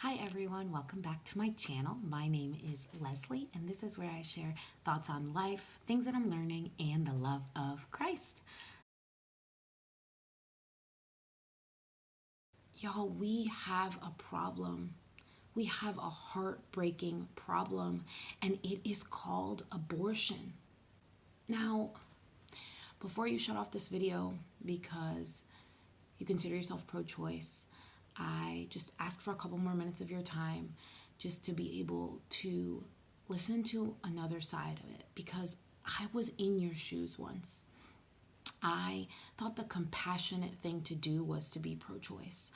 Hi everyone, welcome back to my channel. My name is Leslie and this is where I share thoughts on life, things that I'm learning, and the love of Christ. Y'all, we have a problem. We have a heartbreaking problem, and it is called abortion. Now, before you shut off this video because you consider yourself pro-choice, I just ask for a couple more minutes of your time just to be able to listen to another side of it, because I was in your shoes once. I thought the compassionate thing to do was to be pro-choice.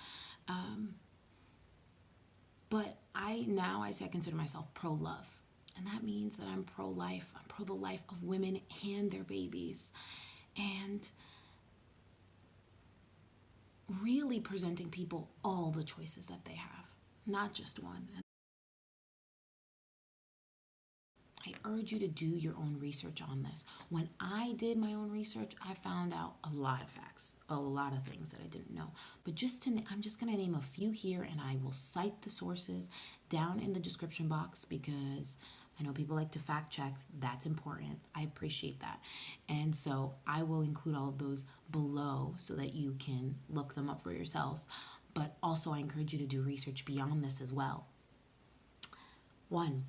But I say I consider myself pro-love. And that means that I'm pro-life. I'm pro the life of women and their babies. And really presenting people all the choices that they have, not just one. I urge you to do your own research on this. When I did my own research, I found out a lot of facts, a lot of things that I didn't know. But I'm just going to name a few here, and I will cite the sources down in the description box because I know people like to fact check. That's important. I appreciate that. And so I will include all of those below so that you can look them up for yourselves. But also I encourage you to do research beyond this as well. 1,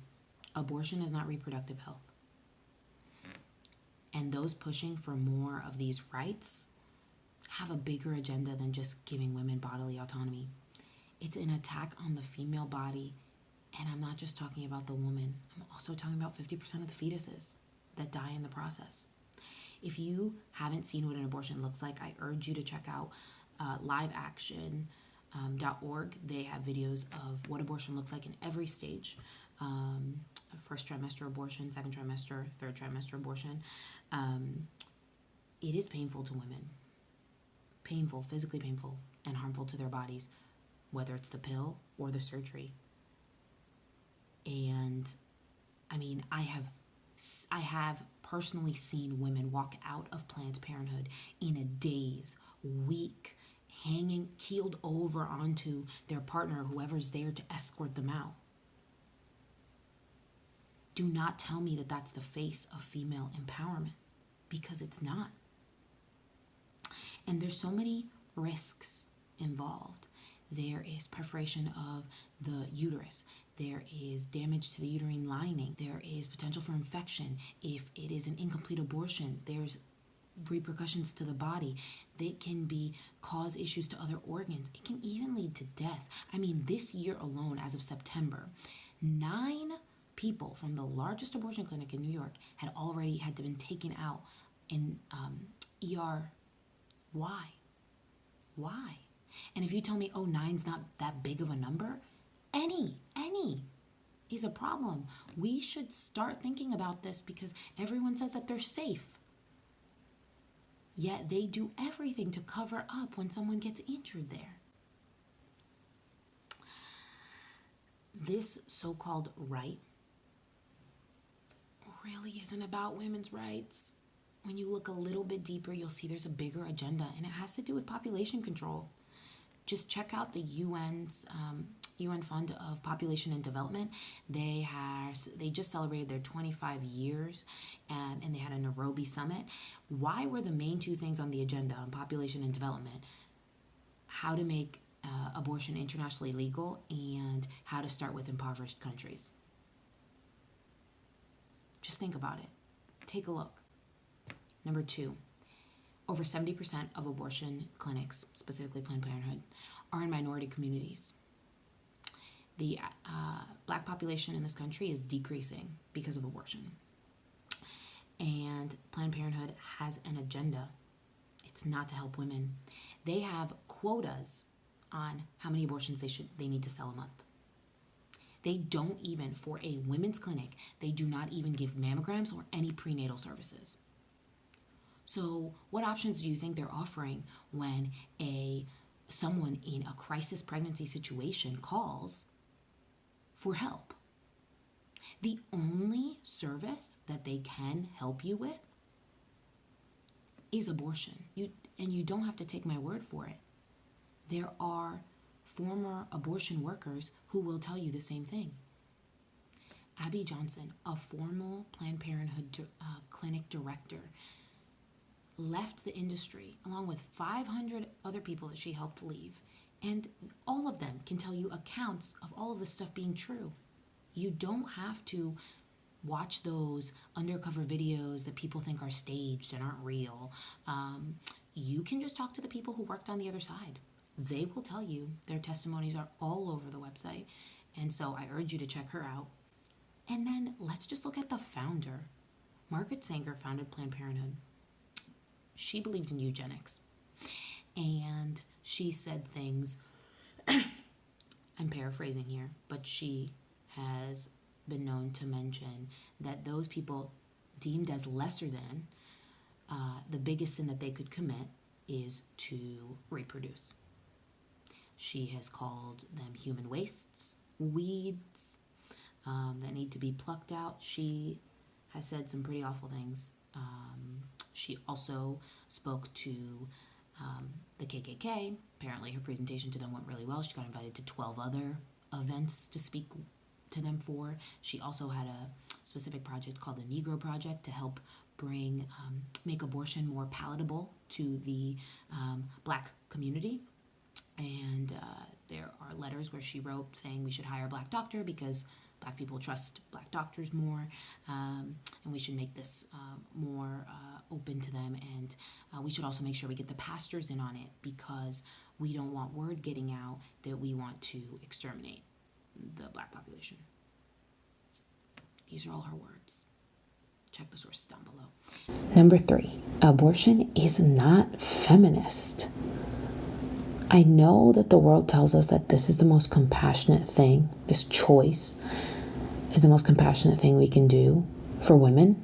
abortion is not reproductive health. And those pushing for more of these rights have a bigger agenda than just giving women bodily autonomy. It's an attack on the female body. And I'm not just talking about the woman. I'm also talking about 50% of the fetuses that die in the process. If you haven't seen what an abortion looks like, I urge you to check out liveaction.org. They have videos of what abortion looks like in every stage. First trimester abortion, second trimester, third trimester abortion. It is painful to women. Painful, physically painful, and harmful to their bodies, whether it's the pill or the surgery. And I mean, I have personally seen women walk out of Planned Parenthood in a daze, weak, hanging, keeled over onto their partner, whoever's there to escort them out. Do not tell me that that's the face of female empowerment, because it's not. And there's so many risks involved. There is perforation of the uterus. There is damage to the uterine lining. There is potential for infection. If it is an incomplete abortion, there's repercussions to the body. They can cause issues to other organs. It can even lead to death. I mean, this year alone, as of September, 9 people from the largest abortion clinic in New York had already been taken out in ER. Why? And if you tell me, oh, 9's not that big of a number, any is a problem. We should start thinking about this because everyone says that they're safe. Yet they do everything to cover up when someone gets injured there. This so-called right really isn't about women's rights. When you look a little bit deeper, you'll see there's a bigger agenda, and it has to do with population control. Just check out the UN's UN Fund of Population and Development. They just celebrated their 25 years, and they had a Nairobi summit. Why were the main 2 things on the agenda on population and development? How to make abortion internationally legal, and how to start with impoverished countries. Just think about it. Take a look. Number 2, over 70% of abortion clinics, specifically Planned Parenthood, are in minority communities. The black population in this country is decreasing because of abortion. And Planned Parenthood has an agenda. It's not to help women. They have quotas on how many abortions they need to sell a month. They don't even, for a women's clinic, they do not even give mammograms or any prenatal services. So what options do you think they're offering when someone in a crisis pregnancy situation calls for help? The only service that they can help you with is abortion. And you don't have to take my word for it. There are former abortion workers who will tell you the same thing. Abby Johnson, a former Planned Parenthood clinic director, left the industry along with 500 other people that she helped leave. And all of them can tell you accounts of all of this stuff being true. You don't have to watch those undercover videos that people think are staged and aren't real. You can just talk to the people who worked on the other side. They will tell you. Their testimonies are all over the website. And so I urge you to check her out. And then let's just look at the founder. Margaret Sanger founded Planned Parenthood. She believed in eugenics. And she said things, I'm paraphrasing here, but she has been known to mention that those people deemed as lesser than, the biggest sin that they could commit is to reproduce. She has called them human wastes, weeds, that need to be plucked out. She has said some pretty awful things. She also spoke to the KKK. Apparently her presentation to them went really well. She got invited to 12 other events to speak to them for. She also had a specific project called the Negro Project to help make abortion more palatable to the Black community. And there are letters where she wrote saying we should hire a Black doctor because Black people trust Black doctors more, and we should make this more open to them. And we should also make sure we get the pastors in on it because we don't want word getting out that we want to exterminate the Black population. These are all her words. Check the sources down below. Number 3, abortion is not feminist. I know that the world tells us that this is the most compassionate thing, this choice is the most compassionate thing we can do for women.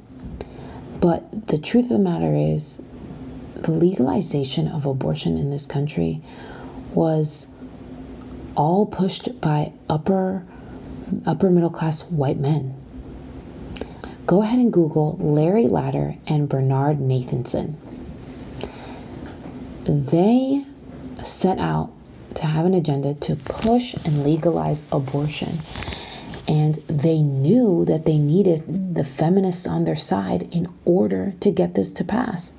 But the truth of the matter is, the legalization of abortion in this country was all pushed by upper middle class white men. Go ahead and Google Larry Ladder and Bernard Nathanson. They set out to have an agenda to push and legalize abortion. And they knew that they needed the feminists on their side in order to get this to pass.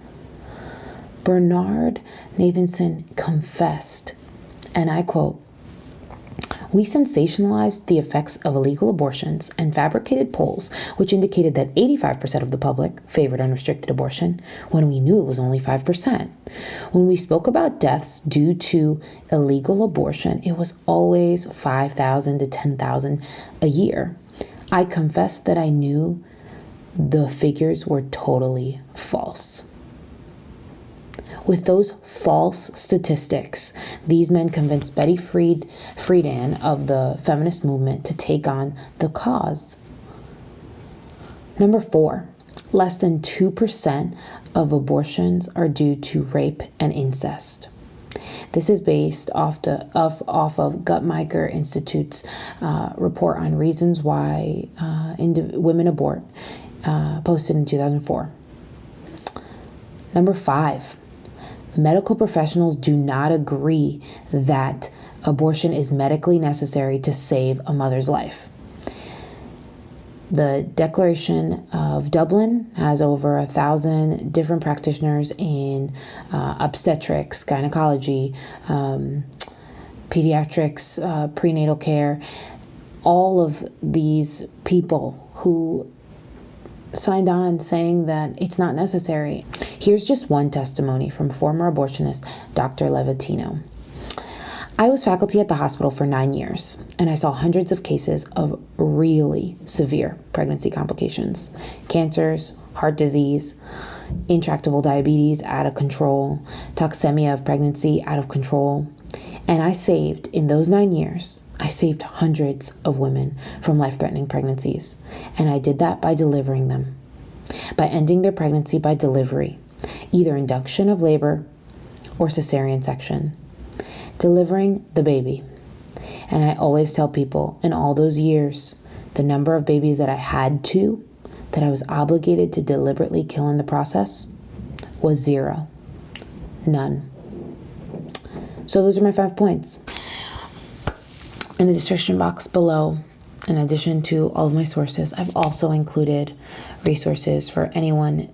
Bernard Nathanson confessed, and I quote, "We sensationalized the effects of illegal abortions and fabricated polls which indicated that 85% of the public favored unrestricted abortion when we knew it was only 5%. When we spoke about deaths due to illegal abortion, it was always 5,000 to 10,000 a year. I confessed that I knew the figures were totally false." With those false statistics, these men convinced Betty Friedan of the feminist movement to take on the cause. Number 4, less than 2% of abortions are due to rape and incest. This is based off of Guttmacher Institute's report on reasons why women abort, posted in 2004. Number 5, medical professionals do not agree that abortion is medically necessary to save a mother's life. The Declaration of Dublin has over 1,000 different practitioners in obstetrics, gynecology, pediatrics, prenatal care. All of these people who signed on saying that it's not necessary. Here's just one testimony from former abortionist Dr. Levatino. "I was faculty at the hospital for 9 years, and I saw hundreds of cases of really severe pregnancy complications, cancers, heart disease, intractable diabetes out of control, toxemia of pregnancy out of control. And in those 9 years, I saved hundreds of women from life-threatening pregnancies. And I did that by delivering them, by ending their pregnancy by delivery, either induction of labor or cesarean section, delivering the baby. And I always tell people in all those years, the number of babies that I was obligated to deliberately kill in the process was 0. None. So those are my 5 points. In the description box below, in addition to all of my sources, I've also included resources for anyone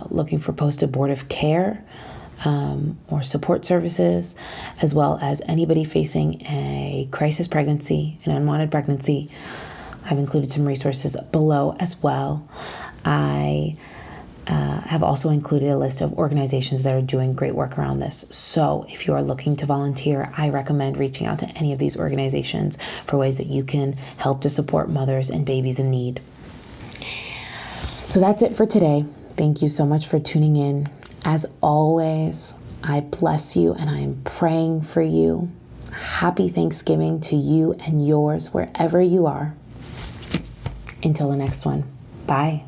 looking for post-abortive care or support services, as well as anybody facing a crisis pregnancy, an unwanted pregnancy. I've included some resources below as well. I have also included a list of organizations that are doing great work around this. So if you are looking to volunteer, I recommend reaching out to any of these organizations for ways that you can help to support mothers and babies in need. So that's it for today. Thank you so much for tuning in. As always, I bless you and I am praying for you. Happy Thanksgiving to you and yours wherever you are. Until the next one. Bye.